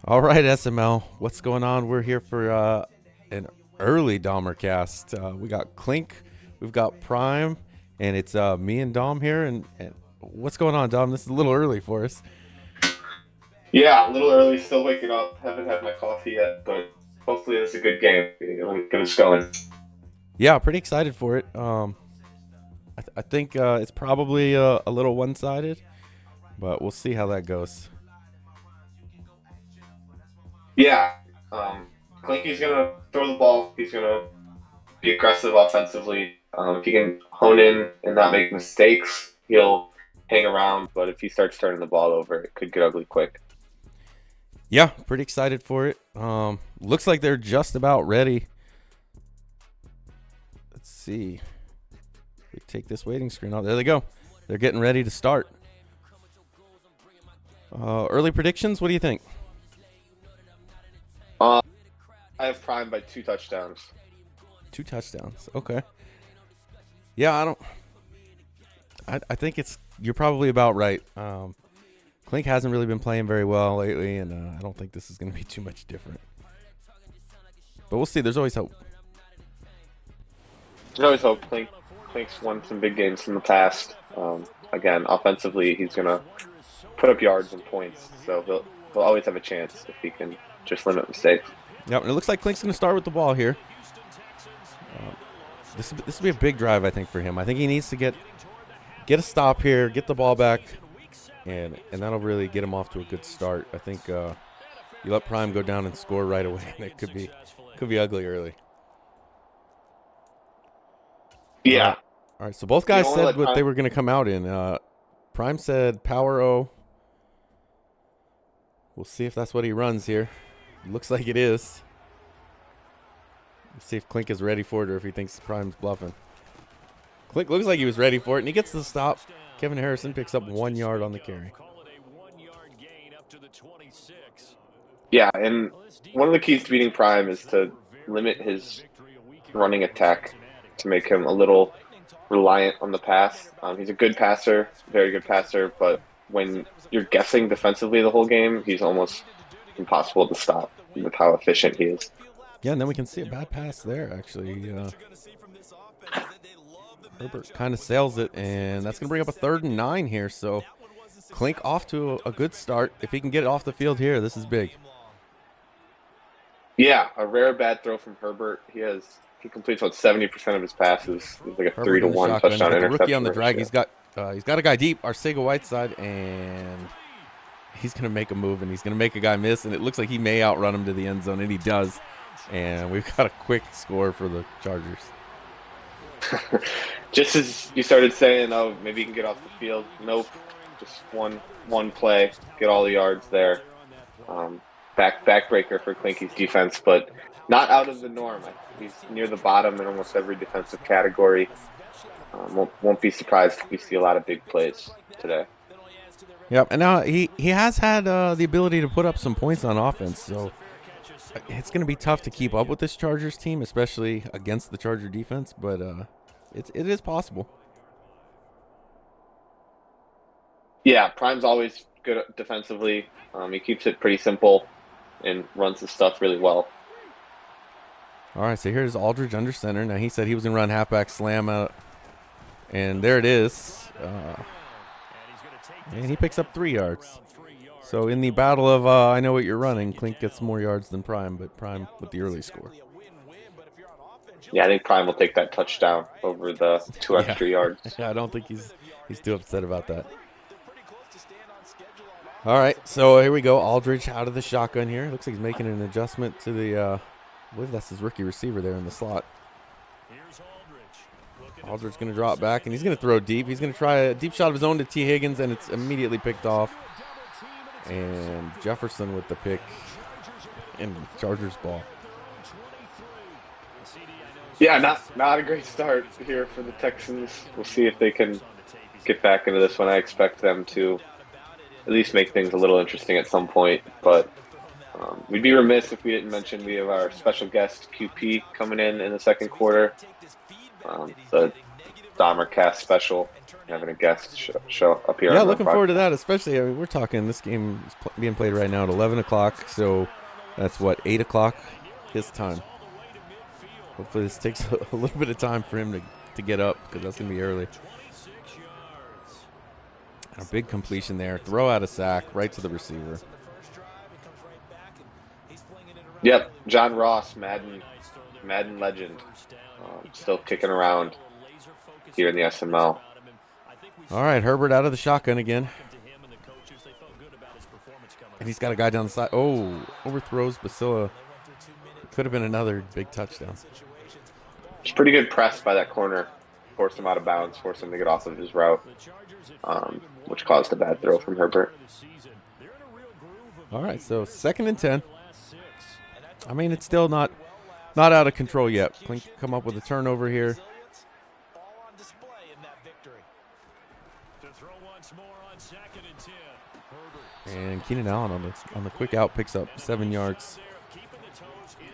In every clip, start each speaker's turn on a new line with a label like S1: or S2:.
S1: All right, SML, what's going on? We're here for an early DomberCast. We got Clink, we've got Prime, and it's me and Dom here. And what's going on, Dom? This is a little early for us.
S2: Yeah, a little early, still waking up. Haven't had my coffee yet, but hopefully it's a good game. It'll get us going.
S1: Yeah, pretty excited for it. I think it's probably a little one-sided, but we'll see how that goes.
S2: Yeah, Clinky's gonna throw the ball. He's gonna be aggressive offensively. If he can hone in and not make mistakes, he'll hang around. But if he starts turning the ball over, it could get ugly quick.
S1: Yeah, pretty excited for it. Looks like they're just about ready. Let's see. We take this waiting screen out. There they go. They're getting ready to start. Early predictions. What do you think?
S2: Uh, I have Prime by 2 touchdowns.
S1: 2 touchdowns. Okay. Yeah, I don't. I think you're probably about right. Clink hasn't really been playing very well lately, and I don't think this is going to be too much different. But we'll see. There's always hope.
S2: There's always hope. Clink's won some big games in the past. Again, offensively, he's gonna put up yards and points, so he'll always have a chance if he can just limit mistakes.
S1: Yep, and it looks like Clink's going to start with the ball here. This will be a big drive, I think, for him. I think he needs to get a stop here, get the ball back, and that'll really get him off to a good start. I think you let Prime go down and score right away, and it could be ugly early.
S2: Yeah.
S1: All right. So both guys said what they were going to come out in. Prime said power O. We'll see if that's what he runs here. Looks like it is. Let's see if Clink is ready for it or if he thinks Prime's bluffing. Clink looks like he was ready for it, and he gets the stop. Kevin Harrison picks up 1 yard on the carry.
S2: Yeah, and one of the keys to beating Prime is to limit his running attack to make him a little reliant on the pass. He's a good passer, very good passer, but when you're guessing defensively the whole game, he's almost impossible to stop with how efficient he is.
S1: Yeah, and then we can see a bad pass there, actually. Herbert kind of sails it, and that's going to bring up a 3rd and 9 here. So Clink off to a good start. If he can get it off the field here, this is big.
S2: Yeah, a rare bad throw from Herbert. He completes about 70% of his passes. He's like a
S1: Herbert
S2: 3-to-1 touchdown
S1: the
S2: interception.
S1: rookie on the drag. He's got a guy deep, Arcega Whiteside, and he's going to make a move, and he's going to make a guy miss, and it looks like he may outrun him to the end zone, and he does. And we've got a quick score for the Chargers.
S2: Just as you started saying, oh, maybe he can get off the field. Nope. Just one play, get all the yards there. Backbreaker for Clinky's defense, but not out of the norm. He's near the bottom in almost every defensive category. Won't be surprised if we see a lot of big plays today.
S1: Yep, and now he has had the ability to put up some points on offense, so it's going to be tough to keep up with this Chargers team, especially against the Charger defense, but it is possible.
S2: Yeah, Prime's always good defensively. He keeps it pretty simple and runs his stuff really well.
S1: All right, so here's Aldridge under center. Now, he said he was going to run halfback slam out, and there it is. And he picks up 3 yards. So in the battle of I know what you're running, Clink gets more yards than Prime, but Prime with the early score.
S2: Yeah, I think Prime will take that touchdown over the 2 extra yards.
S1: Yeah, I don't think he's too upset about that. All right, so here we go. Aldridge out of the shotgun here. Looks like he's making an adjustment to the I believe that's his rookie receiver there in the slot. Aldridge going to drop back, and he's going to throw deep. He's going to try a deep shot of his own to T. Higgins, and it's immediately picked off. And Jefferson with the pick in Chargers ball.
S2: Yeah, not a great start here for the Texans. We'll see if they can get back into this one. I expect them to at least make things a little interesting at some point. But we'd be remiss if we didn't mention we have our special guest QP coming in the second quarter. The DomberCast special. having a guest show up here.
S1: Yeah,
S2: On the
S1: looking forward to
S2: podcast.
S1: that, especially, I mean, we're talking, this game is being played right now at 11 o'clock, so that's, 8 o'clock his time. Hopefully this takes a little bit of time for him to get up, because that's going to be early. A big completion there. Throw out a sack right to the receiver.
S2: Yep, John Ross, Madden legend, still kicking around here in the SML.
S1: All right, Herbert out of the shotgun again. And he's got a guy down the side. Oh, overthrows Basila. Could have been another big touchdown.
S2: It's pretty good press by that corner. Forced him out of bounds, forced him to get off of his route, which caused a bad throw from Herbert.
S1: All right, so 2nd and 10. I mean, it's still not out of control yet. Clink come up with a turnover here. And Keenan Allen on the quick out picks up 7 yards.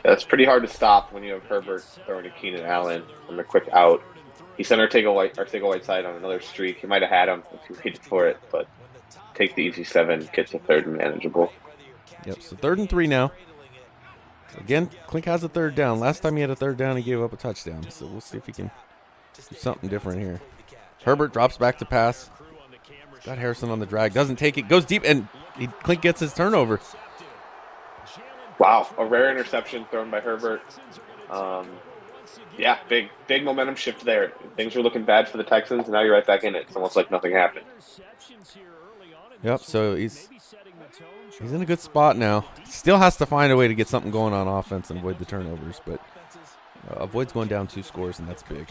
S2: That's pretty hard to stop when you have Herbert throwing to Keenan Allen on the quick out. He sent Arcega Whiteside on another streak. He might have had him if he waited for it, but take the easy 7, get to 3rd and manageable.
S1: Yep, so 3rd and 3 now. Again, Clink has a 3rd down. Last time he had a 3rd down, he gave up a touchdown. So we'll see if he can do something different here. Herbert drops back to pass. Got Harrison on the drag. Doesn't take it. Goes deep, and Clink gets his turnover.
S2: Wow, a rare interception thrown by Herbert. Yeah, big momentum shift there. Things were looking bad for the Texans, and now you're right back in it. It's almost like nothing happened.
S1: Yep, so he's in a good spot now. Still has to find a way to get something going on offense and avoid the turnovers, but avoids going down 2 scores, and that's big.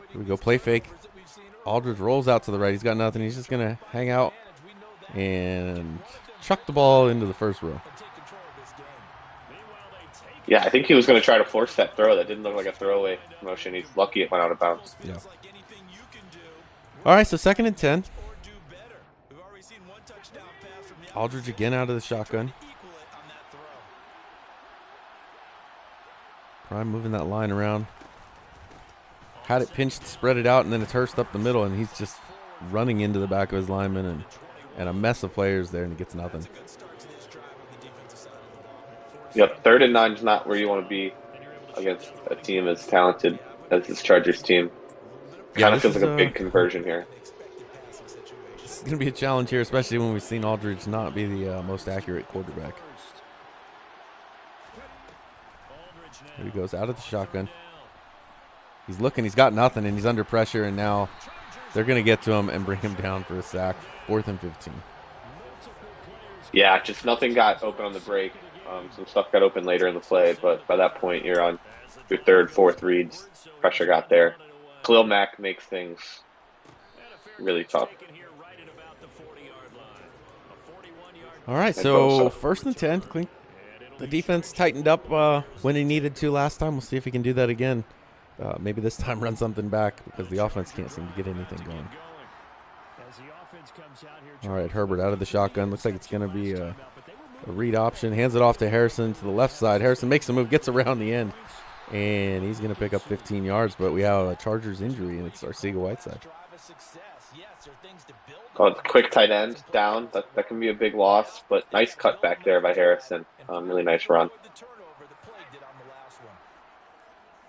S1: Here we go, play fake. Aldridge rolls out to the right. He's got nothing. He's just going to hang out and chuck the ball into the first row.
S2: Yeah, I think he was going to try to force that throw. That didn't look like a throwaway motion. He's lucky it went out of bounds.
S1: Yeah. All right, so 2nd and 10. Aldridge again out of the shotgun. Prime moving that line around. Had it pinched, spread it out, and then it's Hurst up the middle, and he's just running into the back of his lineman and a mess of players there, and he gets nothing.
S2: Yep, 3rd and 9 is not where you want to be against a team as talented as this Chargers team. Kind of feels like a big conversion here.
S1: It's going to be a challenge here, especially when we've seen Aldridge not be the most accurate quarterback. Here he goes out of the shotgun. He's looking, he's got nothing, and he's under pressure, and now they're going to get to him and bring him down for a sack. 4th and 15.
S2: Yeah, just nothing got open on the break. Some stuff got open later in the play, but by that point, you're on your 3rd, 4th reads. Pressure got there. Khalil Mack makes things really tough.
S1: All right, so 1st and 10. Clink. The defense tightened up when he needed to last time. We'll see if he can do that again. Maybe this time run something back because the offense can't seem to get anything going. All right, Herbert out of the shotgun. Looks like it's going to be a read option. Hands it off to Harrison to the left side. Harrison makes a move, gets around the end, and he's going to pick up 15 yards. But we have a Chargers injury, and it's Arcega Whiteside.
S2: Oh, quick tight end down. That can be a big loss, but nice cut back there by Harrison. Really nice run.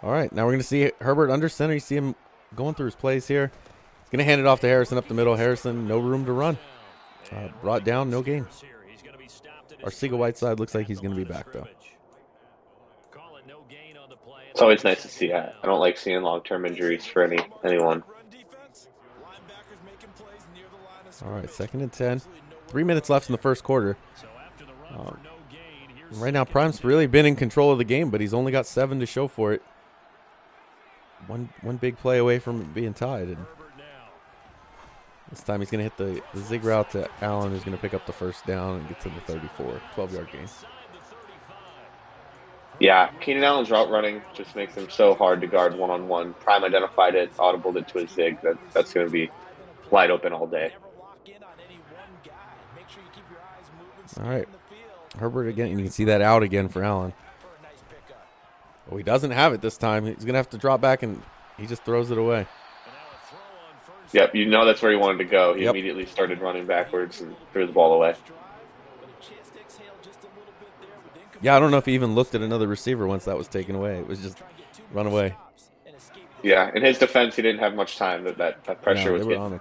S1: All right, now we're going to see Herbert under center. You see him going through his plays here. He's going to hand it off to Harrison up the middle. Harrison, no room to run. Brought down, no gain. Arcega Whiteside looks like he's going to be back, though.
S2: It's always nice to see that. I don't like seeing long-term injuries for anyone.
S1: All right, 2nd and 10. 3 minutes left in the first quarter. Right now, Prime's really been in control of the game, but he's only got 7 to show for it. One big play away from it being tied. And this time he's going to hit the zig route to Allen, who's going to pick up the first down and get to the 34. 12-yard gain.
S2: Yeah, Keenan Allen's route running just makes him so hard to guard one-on-one. Prime identified it, audibled it to a zig. That's going to be wide open all day.
S1: All right. Herbert again, and you can see that out again for Allen. Oh, he doesn't have it this time. He's going to have to drop back, and he just throws it away.
S2: Yep, you know that's where he wanted to go. He
S1: Yep.
S2: immediately started running backwards and threw the ball away.
S1: Yeah, I don't know if he even looked at another receiver once that was taken away. It was just run away.
S2: Yeah, in his defense, he didn't have much time. That pressure
S1: No,
S2: was
S1: they were
S2: getting.
S1: on him.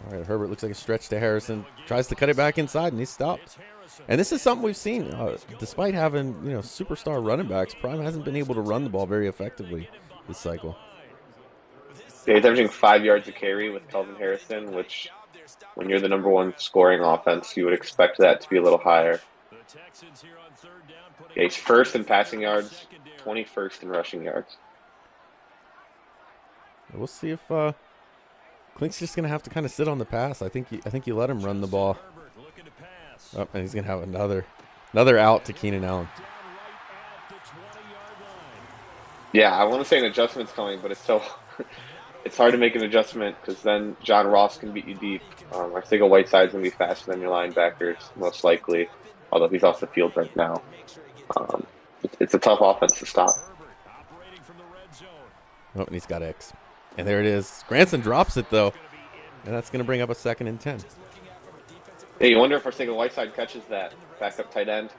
S1: All right, Herbert looks like a stretch to Harrison. Tries to cut it back inside, and he's stopped. And this is something we've seen. Despite having superstar running backs, Prime hasn't been able to run the ball very effectively this cycle.
S2: Yeah, he's averaging 5 yards a carry with Kelvin Harrison, which, when you're the number one scoring offense, you would expect that to be a little higher. Yeah, he's first in passing yards, 21st in rushing yards.
S1: We'll see if Clink's just gonna have to kind of sit on the pass. I think you let him run the ball. Oh, and he's gonna have another out to Keenan Allen.
S2: Yeah, I want to say an adjustment's coming, but it's it's hard to make an adjustment because then John Ross can beat you deep. I think a Whiteside's gonna be faster than your linebackers, most likely, although he's off the field right now. It's a tough offense to stop.
S1: Oh, and he's got X. And there it is. Granson drops it, though. And that's going to bring up a 2nd and 10.
S2: Hey, you wonder if Arcega Whiteside catches that backup tight end,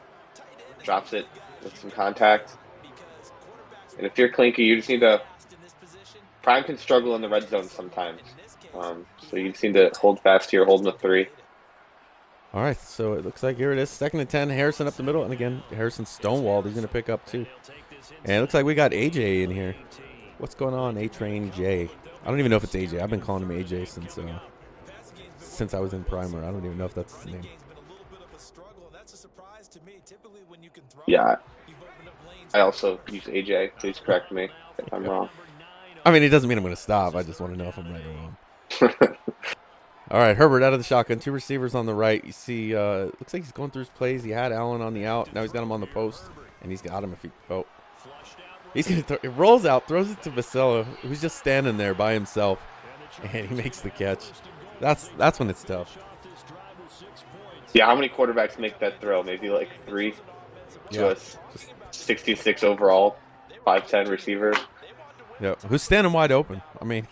S2: drops it with some contact. And if you're Clinky, you just need to – Prime can struggle in the red zone sometimes. So you just need to hold fast here, holding the 3.
S1: All right, so it looks like here it is. 2nd and 10, Harrison up the middle. And again, Harrison stonewalled. He's going to pick up 2. And it looks like we got AJ in here. What's going on, A-Train J? I don't even know if it's AJ. I've been calling him AJ since I was in primer. I don't even know if that's his name.
S2: Yeah. I also use AJ. Please correct me if I'm wrong.
S1: I mean, it doesn't mean I'm going to stop. I just want to know if I'm right or wrong. All right, Herbert out of the shotgun. 2 receivers on the right. You see, looks like he's going through his plays. He had Allen on the out. Now he's got him on the post, and he's got him if he – oh. He's gonna it rolls out, throws it to Vasillo, who's just standing there by himself, and he makes the catch. That's when it's tough.
S2: Yeah, how many quarterbacks make that throw? Maybe like 3 to a 66 overall, 5'10" receiver.
S1: Yeah, who's standing wide open? I mean,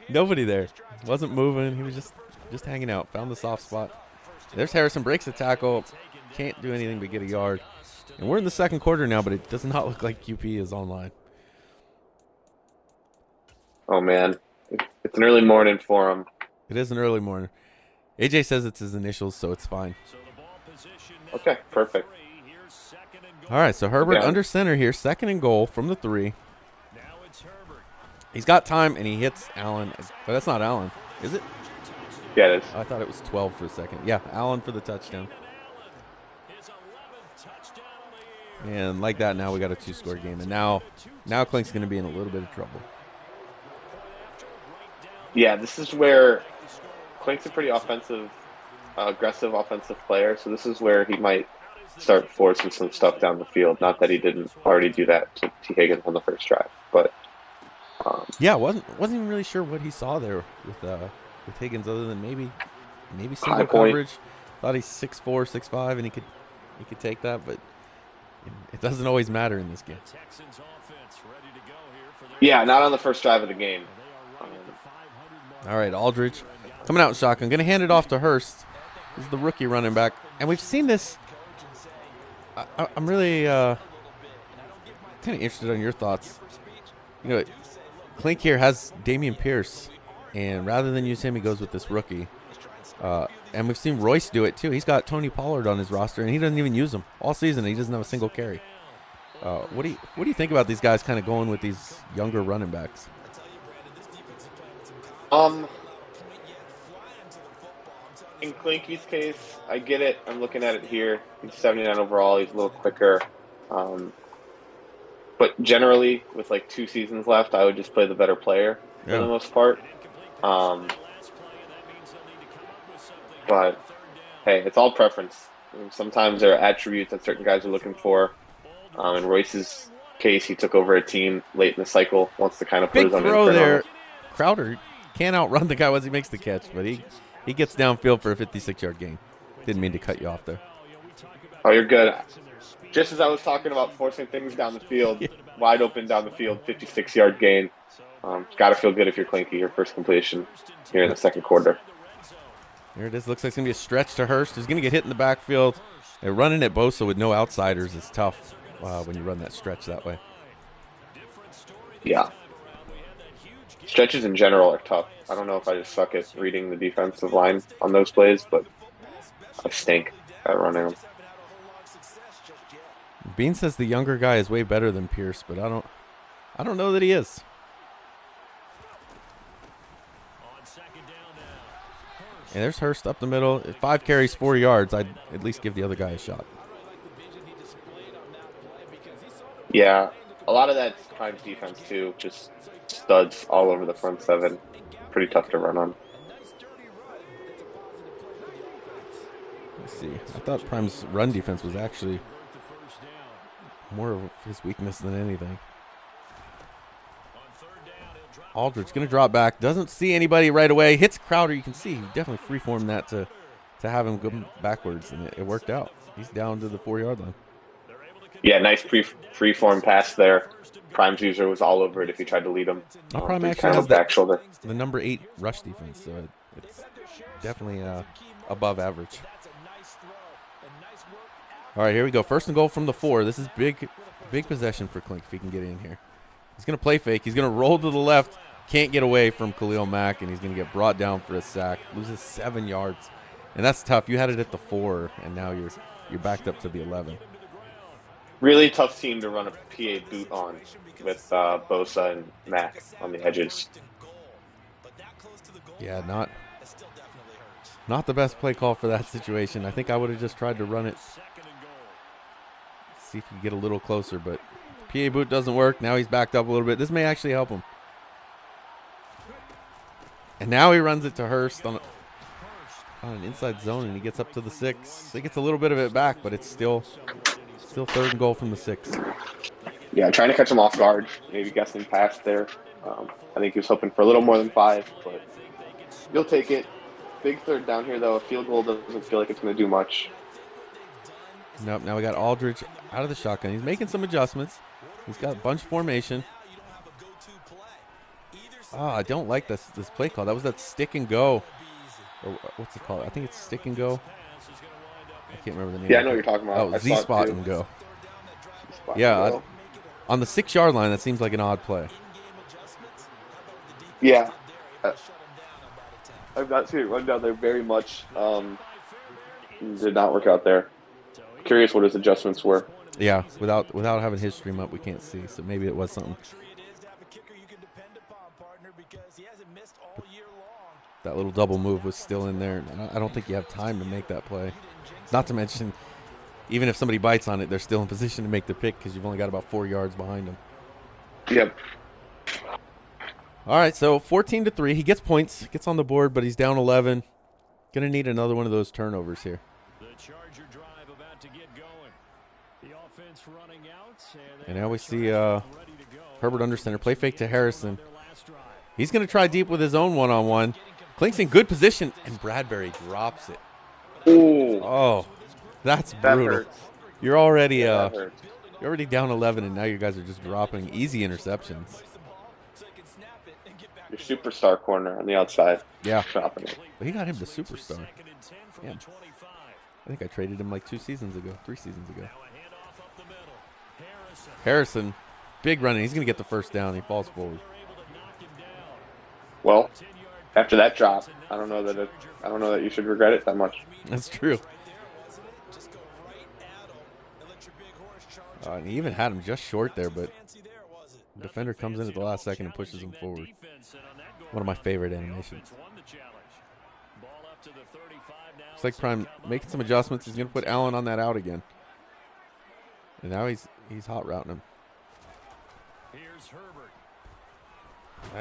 S1: nobody there. Wasn't moving. He was just hanging out. Found the soft spot. There's Harrison, breaks the tackle. Can't do anything but get a yard. And we're in the 2nd quarter now, but it does not look like QP is online.
S2: Oh, man. It's an early morning for him.
S1: It is an early morning. AJ says it's his initials, so it's fine.
S2: Okay, perfect.
S1: All right, so Herbert under center here. 2nd and goal from the 3. He's got time, and he hits Allen. But that's not Allen, is it?
S2: Yeah, it is.
S1: I thought it was 12 for a second. Yeah, Allen for the touchdown. And like that, now we got a 2-score game. And now Clink's going to be in a little bit of trouble.
S2: Yeah, this is where Clink's a pretty aggressive offensive player. So this is where he might start forcing some stuff down the field. Not that he didn't already do that to T. Higgins on the first drive, but
S1: yeah, wasn't even really sure what he saw there with Higgins, other than maybe single coverage. Thought he's 6'4", 6'5", and he could take that, but it doesn't always matter in this game.
S2: Yeah, not on the first drive of the game.
S1: All right, Aldridge coming out in shotgun. Going to hand it off to Hurst. This is the rookie running back. And we've seen this. I'm really kind of interested on your thoughts. Clink here has Dameon Pierce, and rather than use him, he goes with this rookie. And we've seen Royce do it too. He's got Tony Pollard on his roster, and he doesn't even use him all season. He doesn't have a single carry. What do you think about these guys kind of going with these younger running backs?
S2: In Clinky's case, I get it. I'm looking at it here. He's 79 overall. He's a little quicker. But generally, with like 2 seasons left, I would just play the better player for the most part. But, hey, it's all preference. Sometimes there are attributes that certain guys are looking for. In Royce's case, he took over a team late in the cycle, wants to kind of put
S1: Big
S2: his own
S1: throw
S2: imprint on
S1: there.
S2: it.
S1: Crowder can't outrun the guy once he makes the catch, but he gets downfield for a 56-yard gain. Didn't mean to cut you off there.
S2: Oh, you're good. Just as I was talking about forcing things down the field, wide open down the field, 56-yard gain. Got to feel good if you're Clinky, your first completion here in the second quarter.
S1: There it is. Looks like it's going to be a stretch to Hurst. He's going to get hit in the backfield. And running at Bosa with no outsiders is tough when you run that stretch that way.
S2: Yeah. Stretches in general are tough. I don't know if I just suck at reading the defensive line on those plays, but I stink at running them.
S1: Bean says the younger guy is way better than Pierce, but I don't know that he is. And there's Hurst up the middle. 5 carries, 4 yards. I'd at least give the other guy a shot.
S2: Yeah, a lot of that's Prime's defense too. Just studs all over the front seven. Pretty tough to run on.
S1: Let's see. I thought Prime's run defense was actually more of his weakness than anything. Aldridge going to drop back. Doesn't see anybody right away. Hits Crowder. You can see he definitely freeformed that to have him go backwards, and it worked out. He's down to the 4-yard line.
S2: Yeah, nice free-form pass there. Prime's user was all over it if he tried to lead him.
S1: Prime actually has back shoulder. The number 8 rush defense, so it's definitely above average. All right, here we go. First and goal from the 4. This is big possession for Klink if he can get in here. He's going to play fake. He's going to roll to the left. Can't get away from Khalil Mack, and he's going to get brought down for a sack. Loses 7 yards, and that's tough. You had it at the 4, and now you're backed up to the 11.
S2: Really tough team to run a PA boot on with Bosa and Mack on the edges.
S1: Yeah, not the best play call for that situation. I think I would have just tried to run it. See if you get a little closer, but PA boot doesn't work. Now he's backed up a little bit. This may actually help him. And now he runs it to Hurst on an inside zone, and he gets up to the 6. He gets a little bit of it back, but it's still third and goal from the 6.
S2: Yeah, trying to catch him off guard. Maybe guessing past there. I think he was hoping for a little more than 5, but you'll take it. Big third down here, though. A field goal doesn't feel like it's going to do much.
S1: Nope, now we got Aldridge out of the shotgun. He's making some adjustments. He's got bunch formation. I don't like this play call. That was that stick and go. Or what's it called? I think it's stick and go. I can't remember the name.
S2: Yeah, I know what you're talking about.
S1: Oh, Z-spot and go. Yeah, on the 6-yard line, that seems like an odd play.
S2: Yeah. I've not seen it run down there very much. Did not work out there. Curious what his adjustments were.
S1: Yeah, without having his stream up, we can't see. So maybe it was something. That little double move was still in there. I don't think you have time to make that play. Not to mention, even if somebody bites on it, they're still in position to make the pick because you've only got about 4 yards behind them.
S2: Yep.
S1: All right, so 14-3. He gets points, gets on the board, but he's down 11. Going to need another one of those turnovers here.
S3: The Charger drive about to get going. The offense running out.
S1: And now we see Herbert under center. Play fake to Harrison. He's going to try deep with his own one-on-one. Klink's in good position, and Bradbury drops it.
S2: Ooh.
S1: Oh, that's brutal.
S2: Hurts.
S1: You're already you're already down 11, and now you guys are just dropping easy interceptions.
S2: Your superstar corner on the outside.
S1: Yeah.
S2: Dropping it.
S1: But he got him to superstar. Yeah. I think I traded him like 3 seasons ago. Harrison, big running. He's going to get the first down. He falls forward.
S2: Well, after that drop, I don't know that you should regret it that much.
S1: That's true. And he even had him just short there, but the defender comes in at the last second and pushes him forward. One of my favorite animations. Looks like Prime making some adjustments. He's going to put Allen on that out again. And now he's hot routing him.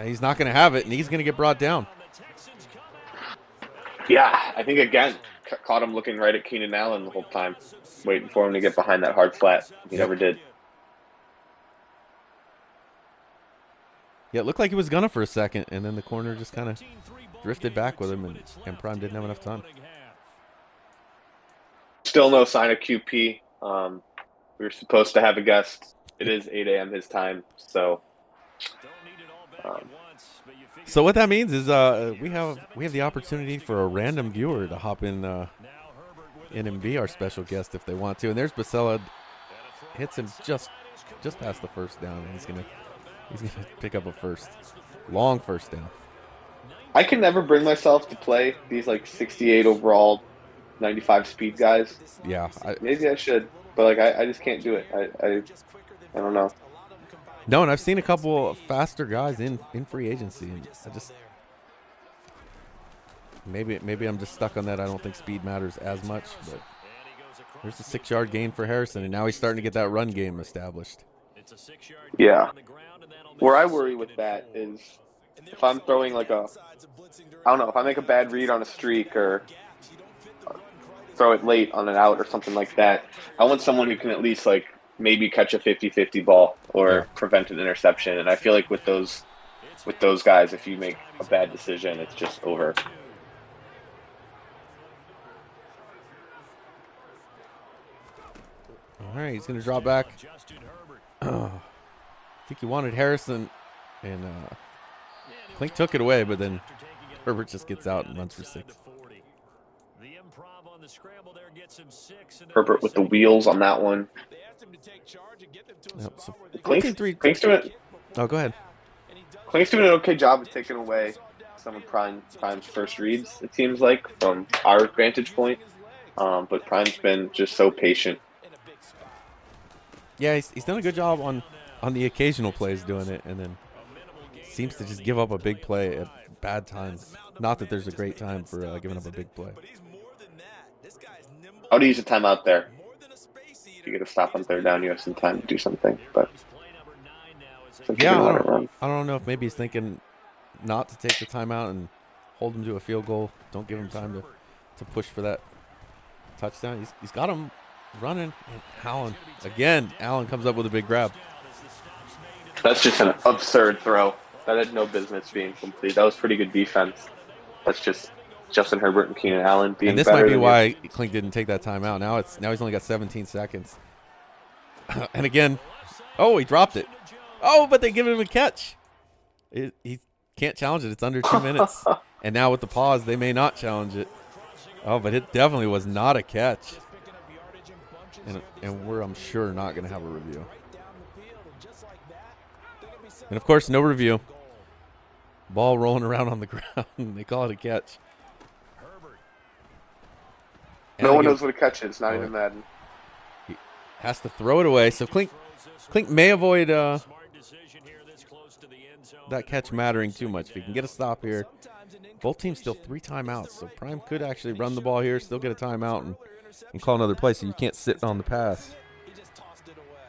S1: He's not going to have it, and he's going to get brought down.
S2: Yeah, I think, again, caught him looking right at Keenan Allen the whole time, waiting for him to get behind that hard flat. He never did.
S1: Yeah, it looked like he was gonna for a second, and then the corner just kind of drifted back with him, and Prime didn't have enough time.
S2: Still no sign of QP. We were supposed to have a guest. It is 8 a.m. his time, so
S1: So what that means is we have the opportunity for a random viewer to hop in and be our special guest if they want to. And there's Basella, hits him just past the first down, and he's gonna pick up a long first down.
S2: I can never bring myself to play these like 68 overall, 95 speed guys.
S1: Yeah,
S2: maybe I should, but like I just can't do it. I don't know.
S1: No, and I've seen a couple of faster guys in free agency, and I just maybe I'm just stuck on that. I don't think speed matters as much, but there's a 6-yard gain for Harrison, and now he's starting to get that run game established.
S2: Yeah. Where I worry with that is if I'm throwing like I don't know, if I make a bad read on a streak or throw it late on an out or something like that, I want someone who can at least like maybe catch a 50-50 ball or prevent an interception. And I feel like with those guys, if you make a bad decision, it's just over.
S1: All right, he's going to drop back. I think he wanted Harrison, and Klink took it away, but then Herbert just gets out and runs for 6.
S2: Herbert with the wheels on that one.
S1: Yep, so
S2: Klink's doing it.
S1: Oh, go ahead.
S2: Klink's doing an okay job of taking away some of Prime's first reads, it seems like, from our vantage point. But Prime's been just so patient.
S1: Yeah, he's done a good job on the occasional plays doing it, and then seems to just give up a big play at bad times. Not that there's a great time for giving up a big play.
S2: I would use a timeout there. If you get a stop on 3rd down, you have some time to do something. But
S1: yeah, I don't know if maybe he's thinking not to take the timeout and hold him to a field goal. Don't give him time to push for that touchdown. He's got him running. And Allen comes up with a big grab.
S2: That's just an absurd throw. That had no business being complete. That was pretty good defense. That's just Justin Herbert and Keenan Allen being better.
S1: And this might be why Klink didn't take that timeout. Now he's only got 17 seconds. And again, he dropped it. Oh, but they give him a catch. He can't challenge it. It's under 2 minutes. And now with the pause, they may not challenge it. Oh, but it definitely was not a catch. And we're, I'm sure, not going to have a review. And, of course, no review. Ball rolling around on the ground. They call it a catch.
S2: No one knows what a catch is. Not even Madden.
S1: He has to throw it away. So Klink may avoid that catch mattering too much. If he can get a stop here. Both teams still 3 timeouts. So Prime could actually run the ball here, still get a timeout, and call another play. So you can't sit on the pass.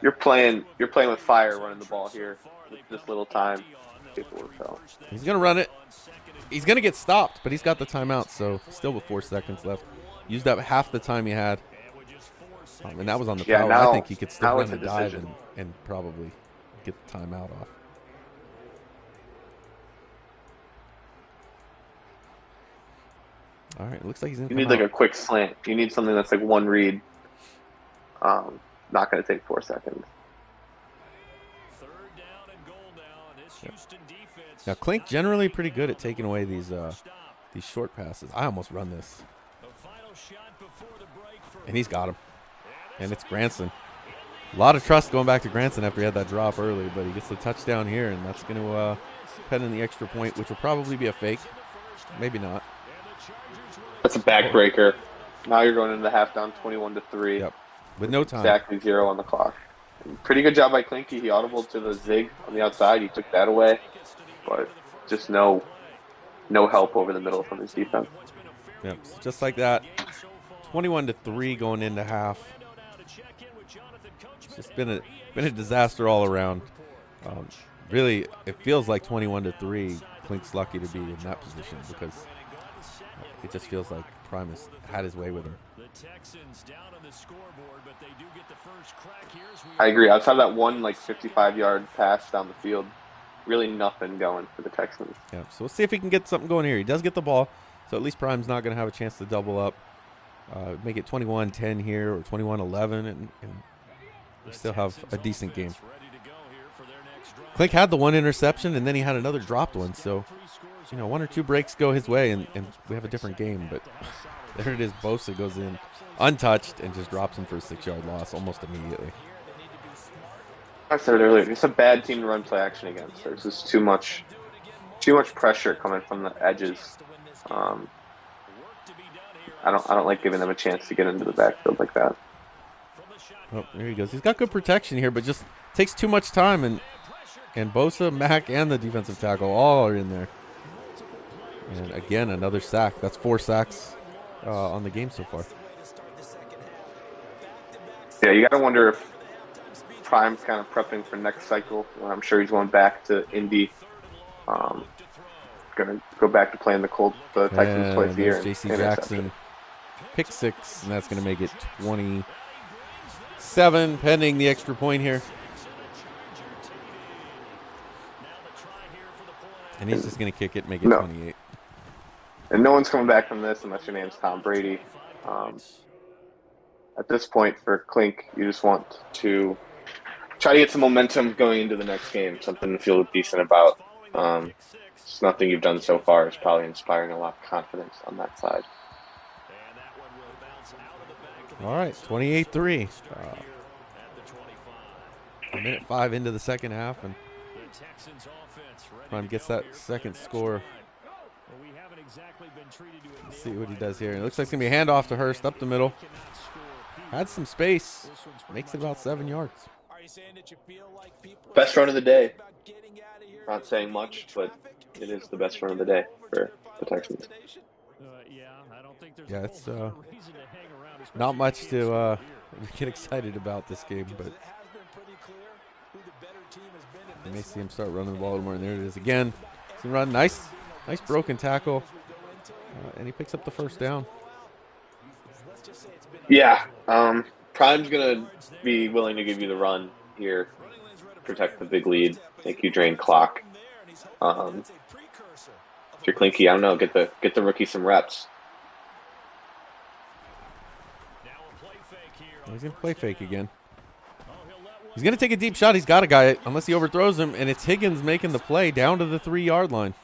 S2: You're playing with fire running the ball here with this little time.
S1: He's going to run it. He's going to get stopped, but he's got the timeout, so still with 4 seconds left. Used up half the time he had. And that was on the power. I think he could still run a dive and probably get the timeout off. All right, looks like he's going to
S2: You need like a quick slant. You need something that's like one read. Not going to take 4 seconds.
S1: Now, Klink generally pretty good at taking away these short passes. I almost run this. And he's got him. And it's Granson. A lot of trust going back to Granson after he had that drop early, but he gets the touchdown here, and that's going to pen in the extra point, which will probably be a fake. Maybe not.
S2: That's a backbreaker. Now you're going into the half down 21-3.
S1: Yep. With no time.
S2: Exactly 0 on the clock. Pretty good job by Klinky. He audibled to the zig on the outside. He took that away. But just no help over the middle from his defense.
S1: Yep. So just like that. 21-3 going into half. It's just been a disaster all around. Really, it feels like 21-3. Klink's lucky to be in that position because it just feels like Prime has had his way with him.
S2: I agree. Outside of that one 55-yard pass down the field, really nothing going for the Texans.
S1: Yeah. So we'll see if he can get something going here. He does get the ball, so at least Prime's not going to have a chance to double up. Make it 21-10 here or 21-11, and we still have a decent game. Klink had the one interception, and then he had another dropped one. So, one or two breaks go his way, and we have a different game. But there it is. Bosa goes in untouched and just drops him for a 6-yard loss almost immediately.
S2: I said it earlier. It's a bad team to run play action against. There's just too much pressure coming from the edges. I don't like giving them a chance to get into the backfield like that.
S1: Oh, there he goes. He's got good protection here, but just takes too much time. And Bosa, Mack, and the defensive tackle all are in there. And again, another sack. That's 4 sacks on the game so far.
S2: Yeah, you got to wonder if Prime's kind of prepping for next cycle. I'm sure he's going back to Indy. Going to go back to playing the Texans twice a year.
S1: J.C. Jackson, pick 6, and that's going to make it 27, pending the extra point here. And he's just going to kick it, make it 28.
S2: And no one's coming back from this unless your name's Tom Brady. At this point, for Klink, you just want to try to get some momentum going into the next game, something to feel decent about. It's nothing you've done so far is probably inspiring a lot of confidence on that side.
S1: All right, 28-3. A minute 5 into the second half, and Prime gets that second score. Let's see what he does here. It looks like it's going to be a handoff to Hurst up the middle. Had some space. Makes it about 7 yards.
S2: Best run of the day. Not saying much, but it is the best run of the day for the Texans.
S1: Yeah, it's not much to get excited about this game, but you may see him start running the ball a little more, and there it is again. He's going to run. Nice broken tackle, and he picks up the first down.
S2: Yeah, Prime's going to be willing to give you the run here, protect the big lead, make you drain clock. If you're Klinky, I don't know, get the rookie some reps.
S1: He's going to play fake again. He's going to take a deep shot. He's got a guy, unless he overthrows him, and it's Higgins making the play down to the 3-yard line.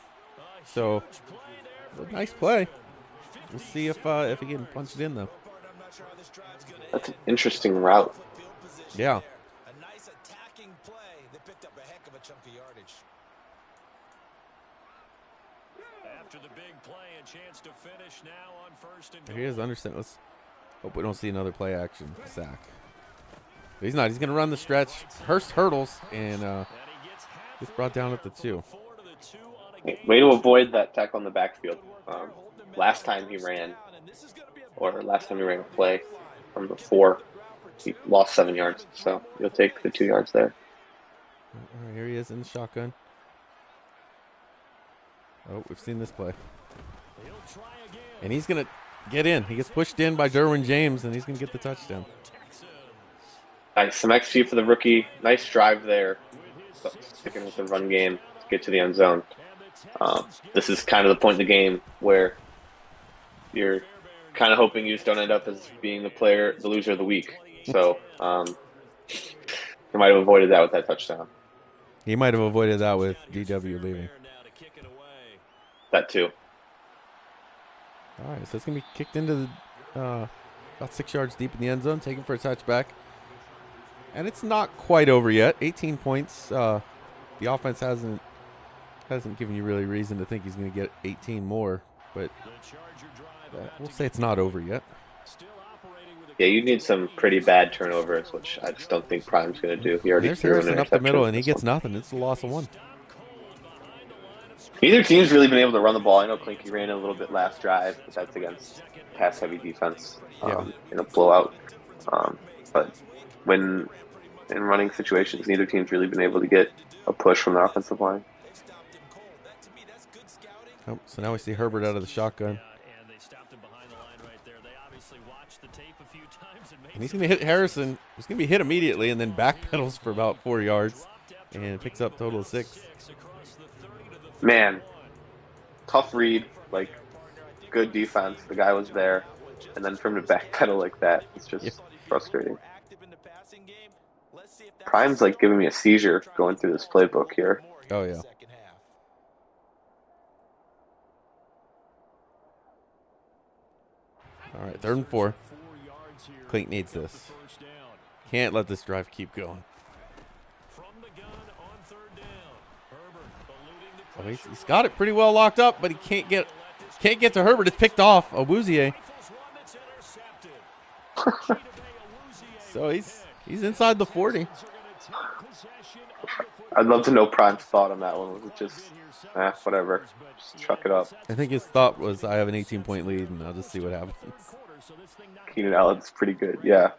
S1: So, a nice play. We'll see if he can punch it in, though.
S2: That's an interesting route.
S1: Yeah.
S3: After the big play, a chance to finish now on 1st and goal.
S1: Here he is, understand. Let's hope we don't see another play action sack. But he's not. He's going to run the stretch. Hurst hurdles and gets brought down at the 2.
S2: Way to avoid that tackle in the backfield. Last time he ran a play from the 4, he lost 7 yards. So you'll take the 2 yards there.
S1: All right, here he is in the shotgun. Oh, we've seen this play. And he's going to get in. He gets pushed in by Derwin James, and he's going to get the touchdown.
S2: Nice. Some XP for the rookie. Nice drive there. Sticking with the run game to get to the end zone. This is kind of the point in the game where you're kind of hoping you just don't end up as being the loser of the week. So you might have avoided that with that touchdown.
S1: He might have avoided that with DW leaving.
S2: That too.
S1: All right, so it's going to be kicked into the about 6 yards deep in the end zone, taken for a touchback. And it's not quite over yet. 18 points. The offense hasn't given you really reason to think he's going to get 18 more, but we'll say it's not over yet.
S2: Yeah, you need some pretty bad turnovers, which I just don't think Prime's going to do. He already
S1: There's
S2: threw an
S1: Harrison up the
S2: interception
S1: middle, and he
S2: this
S1: gets
S2: one.
S1: nothing. It's a loss of 1.
S2: Neither team's really been able to run the ball. I know Klinky ran a little bit last drive, but that's against pass-heavy defense in a blowout. But when in running situations, neither team's really been able to get a push from the offensive line.
S1: Oh, so now we see Herbert out of the shotgun. And he's going to hit Harrison. He's going to be hit immediately and then backpedals for about 4 yards and picks up a total of 6.
S2: Man, tough read, like good defense. The guy was there. And then for him to backpedal like that, it's just frustrating. Prime's like giving me a seizure going through this playbook here.
S1: Oh, yeah. All right, 3rd and 4. Clink needs this. Can't let this drive keep going. Oh, he's got it pretty well locked up, but he can't get to Herbert. It's picked off. Awuzie. So he's inside the 40.
S2: I'd love to know Prime's thought on that one. Was it just, whatever, just chuck it up?
S1: I think his thought was, I have an 18-point lead, and I'll just see what happens.
S2: Keenan Allen's pretty good, yeah.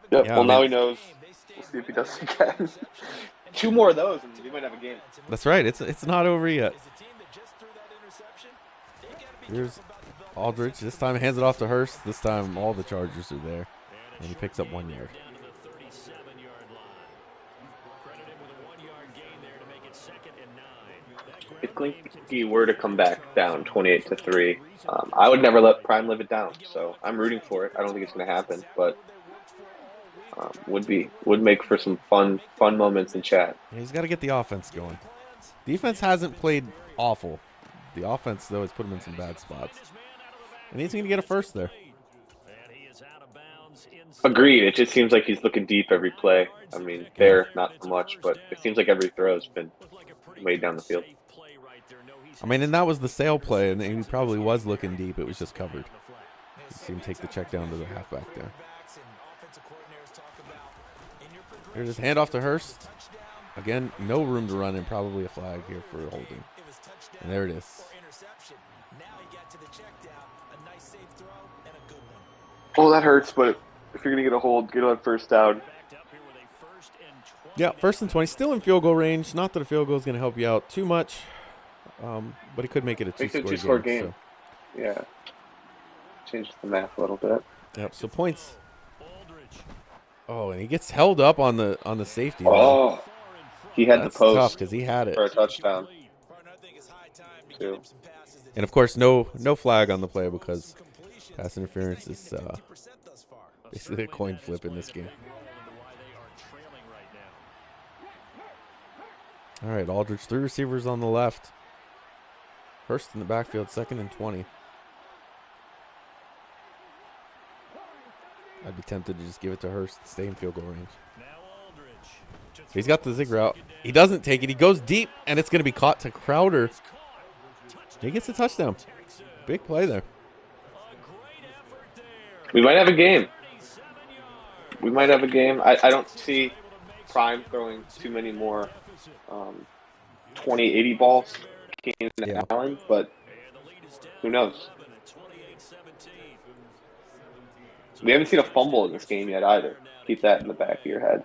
S2: Yep.
S1: Yeah,
S2: Well, now he knows. We'll see if he does it again. 2 more of those, and we might have a game.
S1: That's right. It's not over yet. Here's Aldridge. This time hands it off to Hurst. This time all the Chargers are there, and he picks up 1 yard.
S2: If Clinky were to come back down 28-3, I would never let Prime live it down. So I'm rooting for it. I don't think it's going to happen, but would make for some fun moments in chat.
S1: Yeah, he's got to get the offense going. Defense hasn't played awful. The offense, though, has put him in some bad spots. And he's going to get a first there.
S2: Agreed. It just seems like he's looking deep every play. I mean, there, not so much, but it seems like every throw has been way down the field.
S1: I mean, and that was the sail play, and he probably was looking deep. It was just covered. You see him take the check down to the halfback there. Here's his handoff to Hurst. Again, no room to run and probably a flag here for holding. And there it is.
S2: Oh, that hurts, but if you're going to get a hold, get on 1st down.
S1: Yeah, 1st and 20. Still in field goal range. Not that a field goal is going to help you out too much, but it could make it a two-score game. So.
S2: Yeah. Changes the math a little bit.
S1: Yep, so points. Oh, and he gets held up on the safety.
S2: Oh, he had
S1: That's
S2: the post
S1: tough because he had it
S2: for a touchdown. Too.
S1: And of course, no flag on the play because pass interference is basically a coin flip in this game. All right, Aldridge, 3 receivers on the left. Hurst in the backfield, 2nd and 20. I'd be tempted to just give it to Hurst, stay in field goal range. He's got the zig route. He doesn't take it. He goes deep, and it's going to be caught to Crowder. He gets a touchdown. Big play there.
S2: We might have a game. I don't see Prime throwing too many more 20-80 balls, Keenan Allen, but who knows? We haven't seen a fumble in this game yet either. Keep that in the back of your head.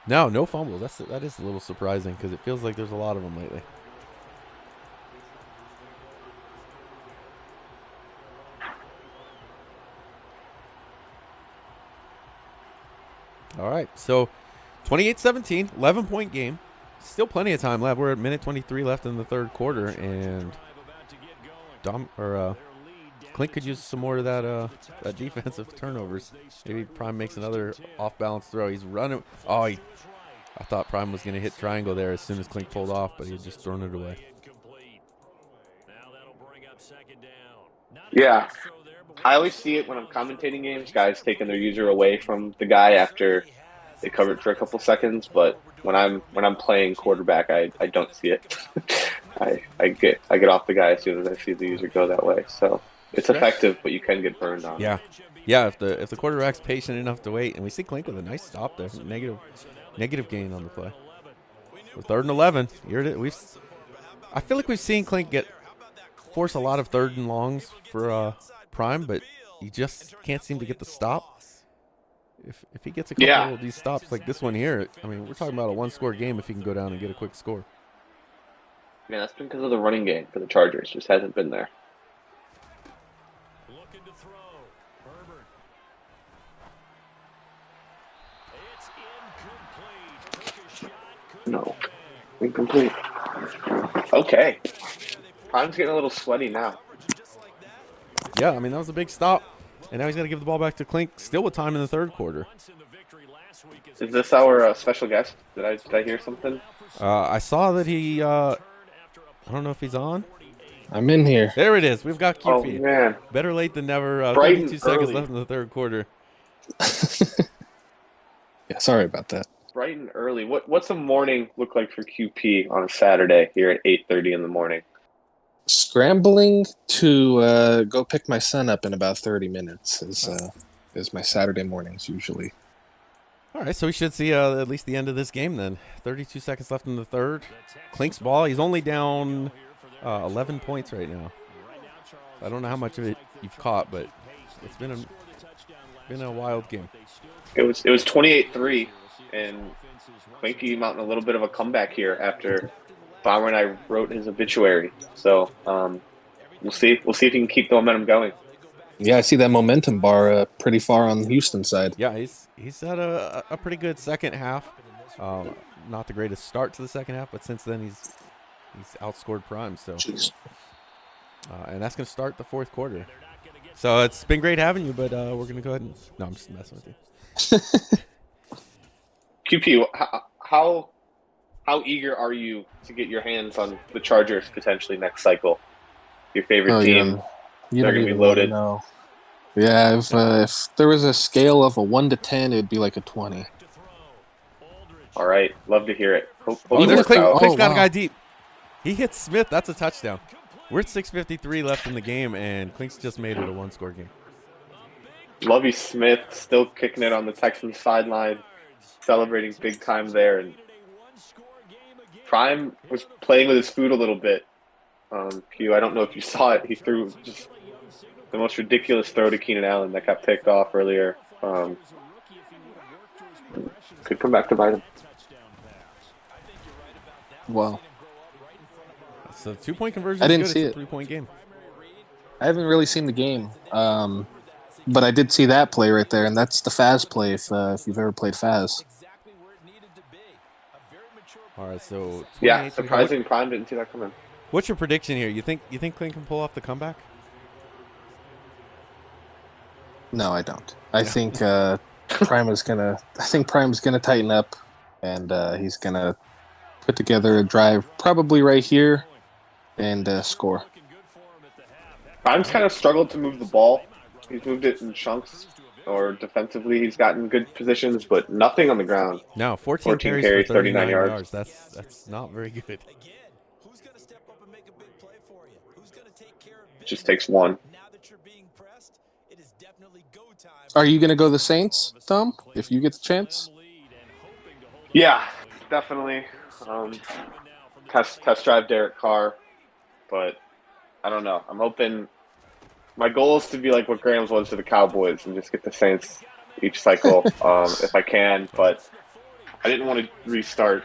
S1: No fumbles. That is a little surprising because it feels like there's a lot of them lately. All right, so 28-17, 11-point game. Still plenty of time left. We're at minute 23 left in the 3rd quarter, and Clint could use some more of that defensive turnovers. Maybe Prime makes another off-balance throw. He's running. Oh, I thought Prime was going to hit triangle there as soon as Clint pulled off, but he had just thrown it away.
S2: Yeah. I always see it when I'm commentating games, guys taking their user away from the guy after they cover it for a couple seconds, but when I'm playing quarterback, I don't see it. I get off the guy as soon as I see the user go that way. So it's effective, but you can get burned on.
S1: Yeah. If the quarterback's patient enough to wait, and we see Clink with a nice stop there, negative gain on the play. So 3rd and 11. I feel like we've seen Clink force a lot of 3rd and longs for Prime, but he just can't seem to get the stop. If he gets a couple of these stops like this one here, I mean, we're talking about a 1-score game if he can go down and get a quick score.
S2: Yeah, that's because of the running game for the Chargers. Just hasn't been there.
S3: Looking to throw. Herbert. It's incomplete.
S2: No. Incomplete. Okay. Prime's getting a little sweaty now.
S1: Yeah, I mean, that was a big stop. And now he's got to give the ball back to Klink, still with time in the third quarter.
S2: Is this our special guest? Did I hear something?
S1: I saw that he, I don't know if he's on.
S4: I'm in here.
S1: There it is. We've got
S2: Oh,
S1: QP.
S2: man.
S1: Better late than never.
S2: Bright
S1: 32
S2: and
S1: seconds
S2: early.
S1: left in the third quarter.
S4: Yeah, sorry about that.
S2: Bright and early. What's a morning look like for QP on a Saturday here at 8:30 in the morning?
S4: Scrambling to go pick my son up in about 30 minutes is my Saturday mornings usually.
S1: All right, so we should see at least the end of this game then. 32 seconds left in the third. Klink's ball. He's only down 11 points right now. I don't know how much of it you've caught, but it's been a wild game.
S2: It was 28-3, and Clinky mounting a little bit of a comeback here after Bomber and I wrote his obituary. So we'll see. We'll see if he can keep the momentum going.
S4: Yeah, I see that momentum bar pretty far on Houston's side.
S1: Yeah, he's had a pretty good second half. Not the greatest start to the second half, but since then he's outscored Prime. So, and that's going to start the fourth quarter. So it's been great having you, but we're going to go ahead and – no, I'm just messing with you.
S2: QP, how eager are you to get your hands on the Chargers potentially next cycle? Your favorite team?
S4: You
S2: They're
S4: don't
S2: going to
S4: even
S2: be loaded.
S4: know. Yeah, if there was a scale of a 1 to 10, it'd be like a 20.
S2: All right. Love to hear it. Hope
S1: Oh,
S2: it
S1: there's
S2: works
S1: Klink.
S2: out.
S1: Klink's got a
S4: wow.
S1: guy deep. He hits Smith. That's a touchdown. We're at 6:53 left in the game, and Klink's just made it a one-score game.
S2: Lovey Smith still kicking it on the Texans sideline, celebrating big time there. And Prime was playing with his food a little bit. Q, I don't know if you saw it. He threw just the most ridiculous throw to Keenan Allen that got picked off earlier. Could come back to bite him.
S4: Wow.
S1: So 2-point conversion.
S4: I didn't
S1: is good.
S4: see
S1: It's
S4: it.
S1: a 3-point game.
S4: I haven't really seen the game, but I did see that play right there, and that's the Faz play if you've ever played Faz.
S1: All right, so
S2: Yeah,
S1: 28-24.
S2: surprising Prime didn't see that coming.
S1: What's your prediction here? You think Klink can pull off the comeback?
S4: No, I don't. I think Prime's gonna tighten up, and he's gonna put together a drive, probably right here, and score.
S2: Prime's kind of struggled to move the ball. He's moved it in chunks, or defensively he's gotten good positions, but nothing on the ground.
S1: No, 14 carries for 39 yards. That's not very good.
S2: Just takes one.
S4: Are you gonna go the Saints, Tom? If you get the chance?
S2: Yeah, definitely. Test drive Derek Carr, but I don't know. I'm hoping my goal is to be like what Graham's was to the Cowboys and just get the Saints each cycle if I can. But I didn't want to restart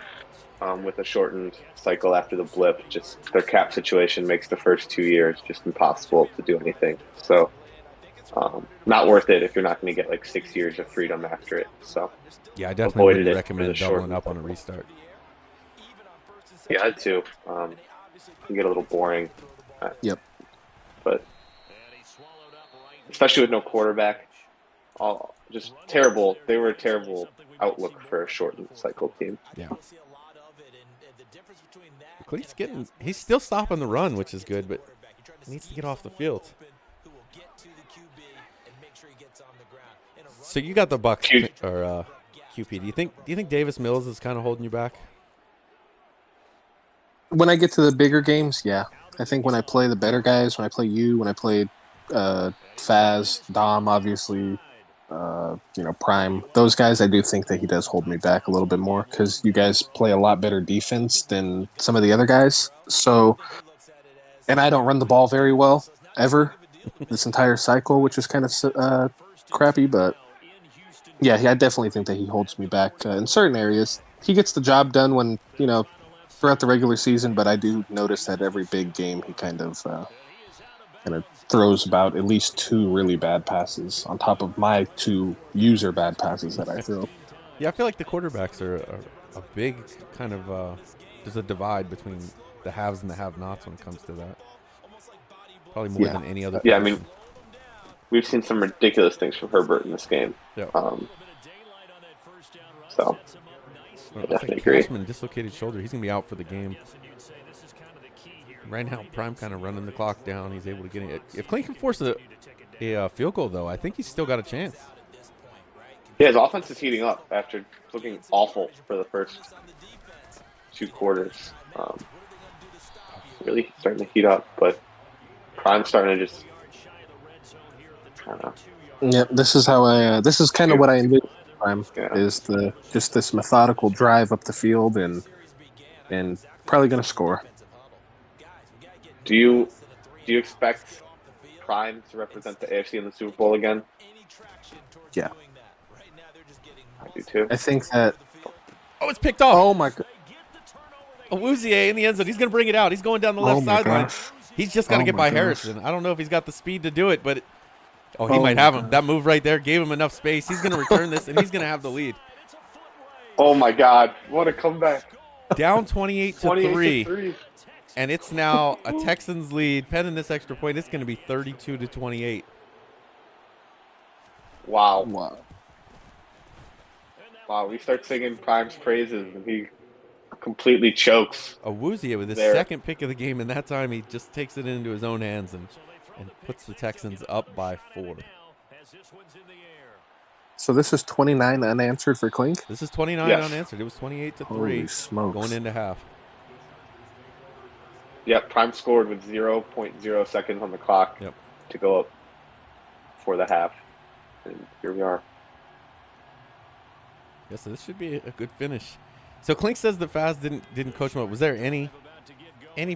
S2: with a shortened cycle after the blip. Just their cap situation makes the first 2 years just impossible to do anything. So not worth it if you're not going to get like 6 years of freedom after it. So
S1: Yeah, I definitely
S2: avoided
S1: wouldn't
S2: it
S1: recommend
S2: for the
S1: doubling
S2: short
S1: up on a restart.
S2: yeah, I had to. Can get a little boring.
S4: Yep.
S2: But especially with no quarterback, just terrible. They were a terrible outlook for a shortened cycle team.
S1: Yeah. He's still stopping the run, which is good, but he needs to get off the field. So you got the Bucks or QP. Do you think Davis Mills is kind of holding you back?
S4: When I get to the bigger games, yeah. I think when I play the better guys, when I play you, when I play Faz, Dom, obviously, Prime, those guys, I do think that he does hold me back a little bit more because you guys play a lot better defense than some of the other guys. So, and I don't run the ball very well ever this entire cycle, which is kind of crappy. But yeah, I definitely think that he holds me back in certain areas. He gets the job done when throughout the regular season, but I do notice that every big game he kind of throws about at least 2 really bad passes on top of my 2 user bad passes that I throw.
S1: Yeah, I feel like the quarterbacks are a big kind of there's a divide between the haves and the have-nots when it comes to that. Probably more than any other position.
S2: Yeah, I mean, we've seen some ridiculous things from Herbert in this game.
S1: Yeah.
S2: So I
S1: Looks
S2: definitely
S1: like
S2: agree.
S1: Cashman dislocated shoulder. He's gonna be out for the game. Right now, Prime kind of running the clock down. He's able to get it. If Clean can force a field goal, though, I think he's still got a chance.
S2: Yeah, his offense is heating up after looking awful for the first 2 quarters. Really starting to heat up, but Prime's starting to just, I don't know.
S4: Yeah, this is how I. This is kind of what I envision. Prime
S2: Yeah.
S4: is just this methodical drive up the field and probably going to score.
S2: Do you expect Prime to represent the AFC in the Super Bowl again?
S4: Yeah,
S2: I do too.
S4: I think that.
S1: Oh, it's picked off.
S4: Oh my god!
S1: Awuzie in the end zone. He's going to bring it out. He's going down the left sideline. He's just got to get by Harrison. I don't know if he's got the speed to do it, but he might have him. That move right there gave him enough space. He's going to return this, and he's going to have the lead.
S2: Oh my God! What a comeback!
S1: Down 28-3.
S2: 3.
S1: And it's now a Texans lead. Pending this extra point, it's going to be 32-28.
S2: Wow!
S4: Wow!
S2: Wow! We start singing Prime's praises, and he completely chokes.
S1: Awuzie with his
S2: There.
S1: second pick of the game, and that time he just takes it into his own hands and puts the Texans up by 4.
S4: So this is 29 unanswered for Clink.
S1: This is 29
S2: Yes.
S1: unanswered. It was 28-3
S4: Holy smokes!
S1: going into half.
S2: Yep, Prime scored with 0.0 seconds on the clock to go up for the half, and here we are.
S1: Yeah, so this should be a good finish. So Clink says that Faz didn't coach him up. Was there any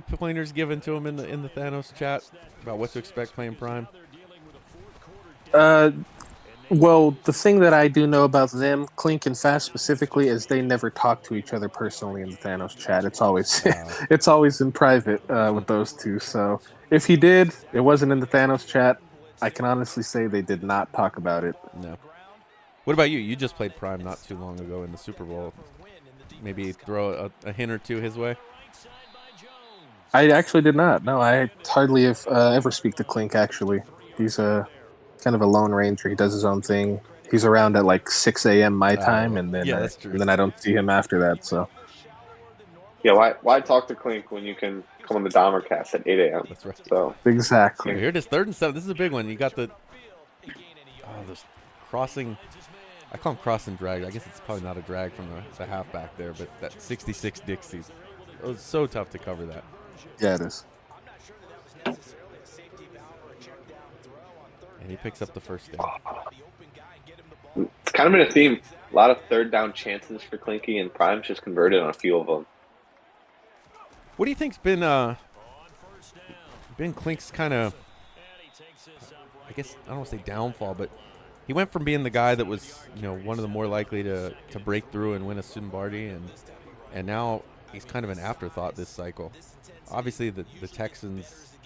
S1: pointers given to him in the Thanos chat about what to expect playing Prime?
S4: Well, the thing that I do know about them, Clink and Fast specifically, is they never talk to each other personally in the Thanos chat. It's always it's always in private with those two. So if he did, it wasn't in the Thanos chat. I can honestly say they did not talk about it.
S1: No. What about you? You just played Prime not too long ago in the Super Bowl. Maybe throw a hint or two his way?
S4: I actually did not. No, I hardly have, ever speak to Clink, actually. He's kind of a lone ranger. He does his own thing. He's around at like 6 a.m. my time, and then
S1: that's true.
S4: and then I don't see him after that. So
S2: Yeah, why talk to Clink when you can come on the DomberCast at 8 a.m.?
S1: That's right.
S2: So
S4: exactly.
S1: Here it is, 3rd and 7. This is a big one. You got this crossing. I call him cross and drag. I guess it's probably not a drag from the halfback there, but that 66 Dixie. It was so tough to cover that.
S4: Yeah, it is.
S1: And he picks up the first down.
S2: it's kind of been a theme. A lot of 3rd down chances for Clinky, and Prime's just converted on a few of them.
S1: What do you think's been Clink's kind of, I guess I don't want to say downfall, but he went from being the guy that was, one of the more likely to break through and win a Simbardi, and now he's kind of an afterthought this cycle. Obviously, the Texans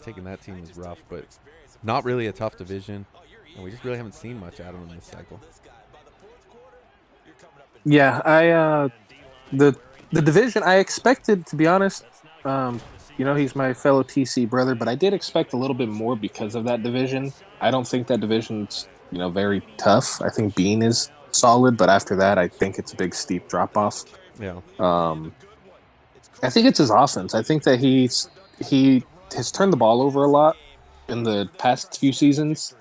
S1: taking that team is rough, but not really a tough division, and we just really haven't seen much out of him this cycle.
S4: Yeah, the division I expected, to be honest. He's my fellow TC brother, but I did expect a little bit more because of that division. I don't think that division's very tough. I think Bean is solid, but after that, I think it's a big steep drop off.
S1: Yeah.
S4: I think it's his offense. I think that he has turned the ball over a lot in the past few seasons.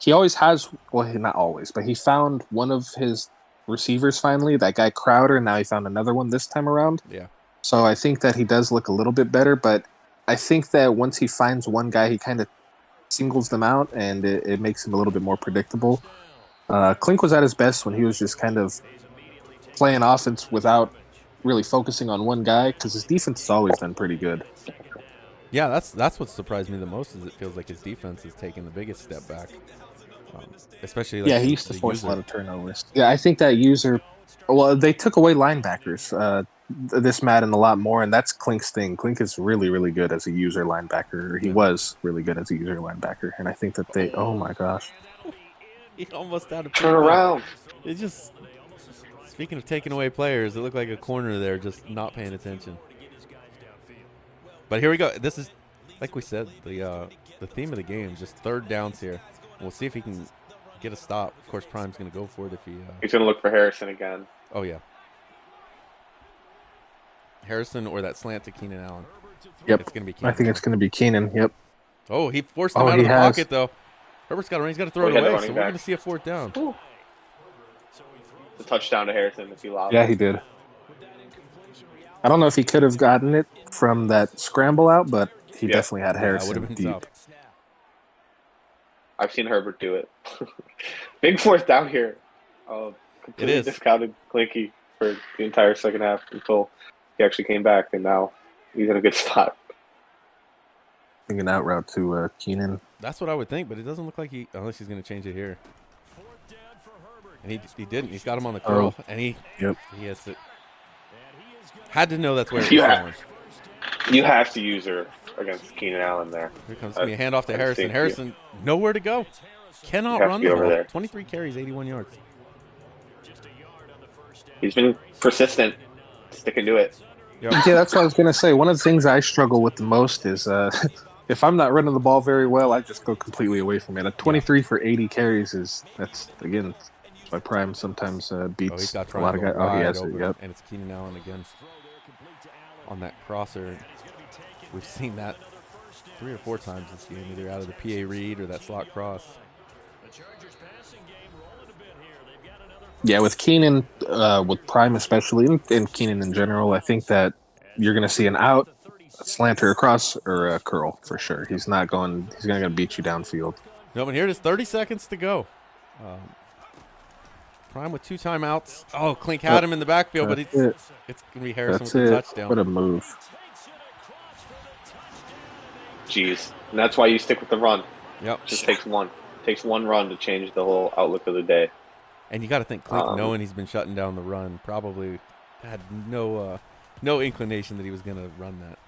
S4: He always has, well, not always, but he found one of his receivers finally, that guy Crowder. Now he found another one this time around.
S1: Yeah.
S4: So I think that he does look a little bit better, but I think that once he finds one guy, he kind of singles them out, and it makes him a little bit more predictable. Clink was at his best when he was just kind of playing offense without really focusing on one guy, because his defense has always been pretty good.
S1: Yeah, that's what surprised me the most, is it feels like his defense is taking the biggest step back. Especially
S4: he used to force a lot of turnovers. Yeah, I think that user. Well, they took away linebackers this Madden a lot more, and that's Clink's thing. Clink is really, really good as a user linebacker. He was really good as a user linebacker, and I think that they. Oh my gosh!
S1: He almost had to
S2: turn around.
S1: It just. Speaking of taking away players, it looked like a corner there, just not paying attention. But here we go. This is, like we said, the theme of the game, just 3rd downs here. We'll see if he can get a stop. Of course, Prime's going to go for it if he.
S2: He's going to look for Harrison again.
S1: Oh yeah. Harrison or that slant to Keenan Allen.
S4: Yep.
S1: It's going to be Keenan.
S4: I think it's going to be Keenan. Yep.
S1: Oh, he forced him out of the pocket though. Herbert's got to run. He's got to throw it away. So we're going to see a 4th down.
S2: Ooh. The touchdown to Harrison if he allowed.
S4: Yeah, he did. I don't know if he could have gotten it from that scramble out, but he definitely had Harrison deep.
S2: South. I've seen Herbert do it. Big 4th down here. Completely discounted Clinky for the entire second half until he actually came back, and now he's in a good spot.
S4: I think an out route to Keenan.
S1: That's what I would think, but it doesn't look like unless he's going to change it here. And he didn't. He's got him on the curl, and he hits it. Had to know that's where he was going.
S2: You have to use her against Keenan Allen there.
S1: Here comes me a handoff to Harrison. Harrison, nowhere to go. Cannot run the ball. 23 carries, 81 yards.
S2: He's been persistent, sticking to it.
S4: Yep. Yeah, that's what I was going to say. One of the things I struggle with the most is if I'm not running the ball very well, I just go completely away from it. A 23 for 80 carries that's why Prime sometimes beats a lot of guys. Oh, he has it, yep.
S1: And it's Keenan Allen again on that crosser. We've seen that 3 or 4 times this game, either out of the PA read or that slot cross.
S4: Yeah, with Keenan, with Prime especially, and Keenan in general, I think that you're going to see an out, a slanter across, or a curl for sure. He's going to beat you downfield.
S1: No, but here it is, 30 seconds to go. Prime with 2 timeouts. Oh, Clink had him in the backfield, but it's going to be Harrison with the touchdown.
S4: What a move.
S2: Jeez. And that's why you stick with the run.
S1: Yep.
S2: Just takes one. Takes one run to change the whole outlook of the day.
S1: And you got to think Clink, knowing he's been shutting down the run, probably had no inclination that he was going to run that.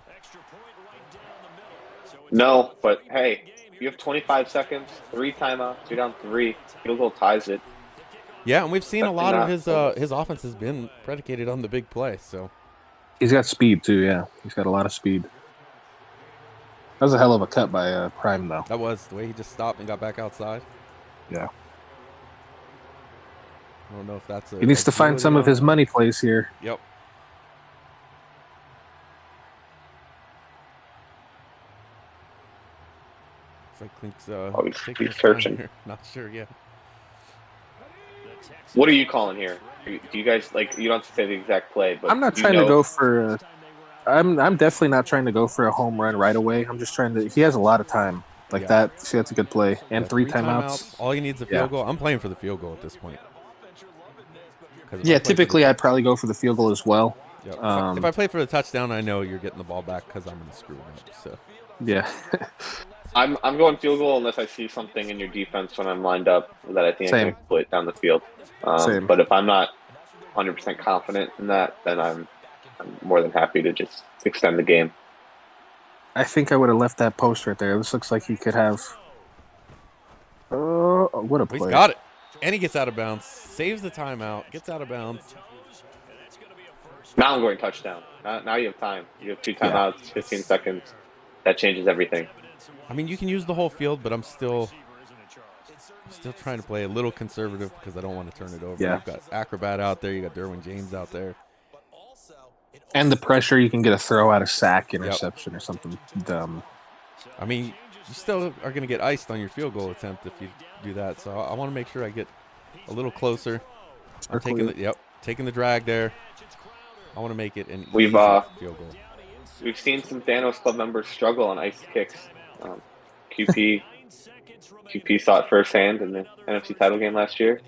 S2: No, but hey, you have 25 seconds, 3 timeouts, you're down 3. Field goal ties it.
S1: Yeah, and we've seen a lot of his offense has been predicated on the big play. So
S4: he's got speed too. Yeah, he's got a lot of speed. That was a hell of a cut by Prime, though.
S1: That was the way he just stopped and got back outside.
S4: Yeah.
S1: I don't know if that's
S4: he needs to find some of his money plays here.
S1: Yep. It's like Clink's
S2: he's searching.
S1: Here. Not sure, yeah.
S2: What are you calling here? Do you guys you don't have to say the exact play, but
S4: I'm not trying to go for I'm definitely not trying to go for a home run right away. I'm just trying to. He has a lot of time that. See, that's a good play and 3 timeouts.
S1: All he needs is a field goal. I'm playing for the field goal at this point.
S4: Yeah, typically I'd probably go for the field goal as well.
S1: Yep. If I play for the touchdown, I know you're getting the ball back because I'm going to screw it up. So
S4: yeah.
S2: I'm going field goal unless I see something in your defense when I'm lined up that I think I can exploit down the field. But if I'm not 100% confident in that, then I'm more than happy to just extend the game.
S4: I think I would have left that post right there. This looks like he could have. What a play!
S1: He's got it, and he gets out of bounds. Saves the timeout. Gets out of bounds.
S2: Now I'm going touchdown. Now you have time. You have 2 timeouts, 15 seconds. That changes everything.
S1: I mean, you can use the whole field, but I'm still trying to play a little conservative because I don't want to turn it over.
S4: Yeah.
S1: You've got Acrobat out there. You got Derwin James out there.
S4: And the pressure, you can get a throw out of sack, interception, or something dumb.
S1: I mean, you still are going to get iced on your field goal attempt if you do that. So I want to make sure I get a little closer. I'm taking the drag there. I want to make it an easy field goal.
S2: We've seen some Thanos Club members struggle on ice kicks. QP saw it firsthand in the NFC title game last year.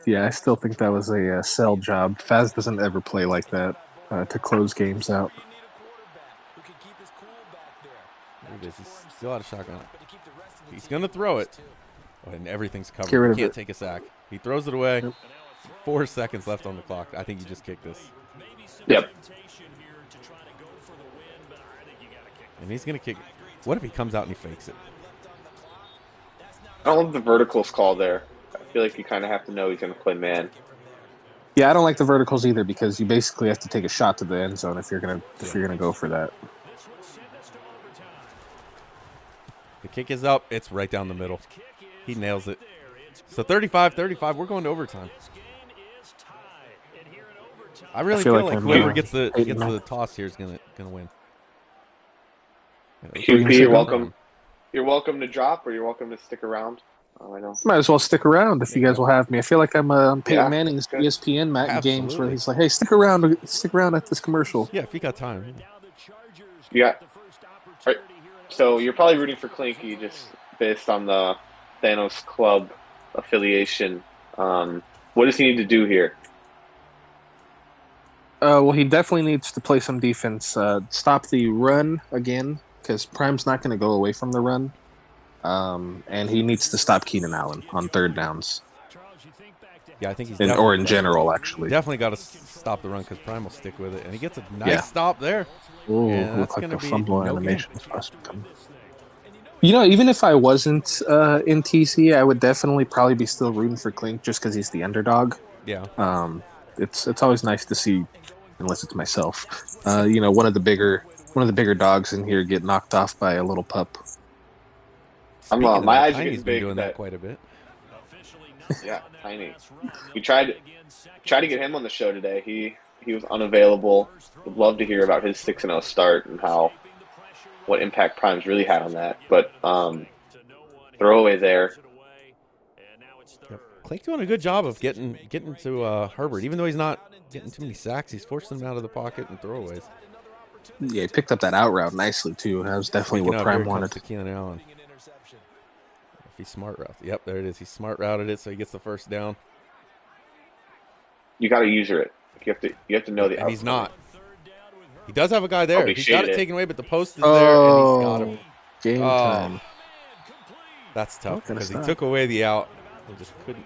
S4: Yeah, I still think that was a sell job. Faz doesn't ever play like that to close games out.
S1: There it is. He's still out of shotgun. He's going to throw it. Oh, and everything's covered. He can't take a sack. He throws it away. Yep. 4 seconds left on the clock. I think you just kicked this.
S2: Yep.
S1: And he's going to kick it. What if he comes out and he fakes it?
S2: I don't love the verticals call there. I feel like you kind of have to know he's going to play man.
S4: Yeah, I don't like the verticals either because you basically have to take a shot to the end zone if you're gonna go for that.
S1: The Kick is up. It's right down the middle. He nails it. So 35-35. We're going to overtime. I really feel like whoever gets the toss here is gonna win.
S2: QP, you're welcome. You're welcome to drop, or you're welcome to stick around. I know.
S4: Might as well stick around if you guys will have me. I feel like I'm Peyton Manning's ESPN games where he's like, "Hey, stick around at this commercial."
S1: Yeah, if you got time.
S2: Yeah. Right. So you're probably rooting for Clinky just based on the Thanos Club affiliation. What does he need to do here?
S4: Well, he definitely needs to play some defense. Stop the run again, because Prime's not going to go away from the run. And he needs to stop Keenan Allen on third downs.
S1: Yeah, I think he's
S4: or in general, actually.
S1: Definitely got to stop the run because Prime will stick with it, and he gets a nice stop there.
S4: Ooh, looks like a fumble animation. You know, even if I wasn't in TC, I would definitely probably be still rooting for Klink just because he's the underdog.
S1: Yeah.
S4: It's always nice to see, unless it's myself, one of the bigger dogs in here get knocked off by a little pup.
S2: My eyes are getting
S1: been
S2: big.
S1: Doing that quite a bit.
S2: Yeah, Tiny. We tried to get him on the show today. He was unavailable. Would love to hear about his 6-0 start and what impact Prime's really had on that. But throwaway there.
S1: Yep. Klink doing a good job of getting to Herbert, even though he's not getting too many sacks. He's forcing him out of the pocket and throwaways.
S4: Yeah, he picked up that out route nicely too. That was definitely what Prime wanted.
S1: To Keenan Allen. If he smart routes, yep, there it is. He smart routed it, so he gets the first down.
S2: You got to user it. You have to know the.
S1: And he's not. He does have a guy there. He's got it taken away, but the post is there, and he's got him.
S4: Game time.
S1: That's tough because he took away the out. He just couldn't.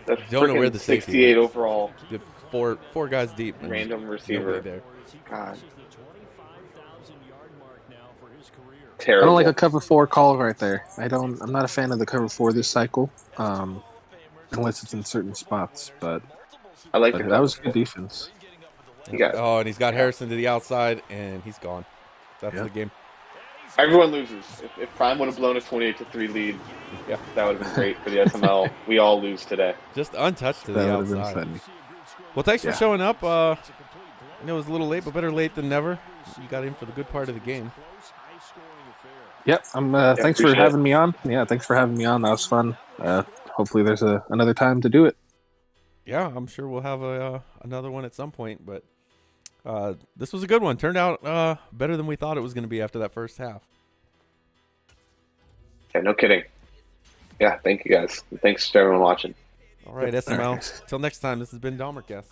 S2: That's
S1: don't know where the
S2: 68 overall.
S1: Good four guys deep.
S2: Random receiver.
S1: There.
S2: God.
S4: Terrible. I don't like a cover 4 call right there. I'm not a fan of the cover 4 this cycle, unless it's in certain spots. But
S2: I like
S4: that was good defense.
S1: And he's got Harrison to the outside, and he's gone. That's the game.
S2: Everyone loses. If Prime would have blown a 28-3 lead, that would have been great for the SML. We all lose today.
S1: Just untouched to the outside. Well, thanks for showing up. I know it was a little late, but better late than never. You got in for the good part of the game.
S4: Yep. Thanks for having me on. Yeah, thanks for having me on. That was fun. Hopefully there's another time to do it.
S1: Yeah, I'm sure we'll have another one at some point, but this was a good one. Turned out better than we thought it was going to be after that first half.
S2: Yeah, no kidding. Yeah, thank you guys. Thanks to everyone watching.
S1: All right, SML. Till next time, this has been DomberCast.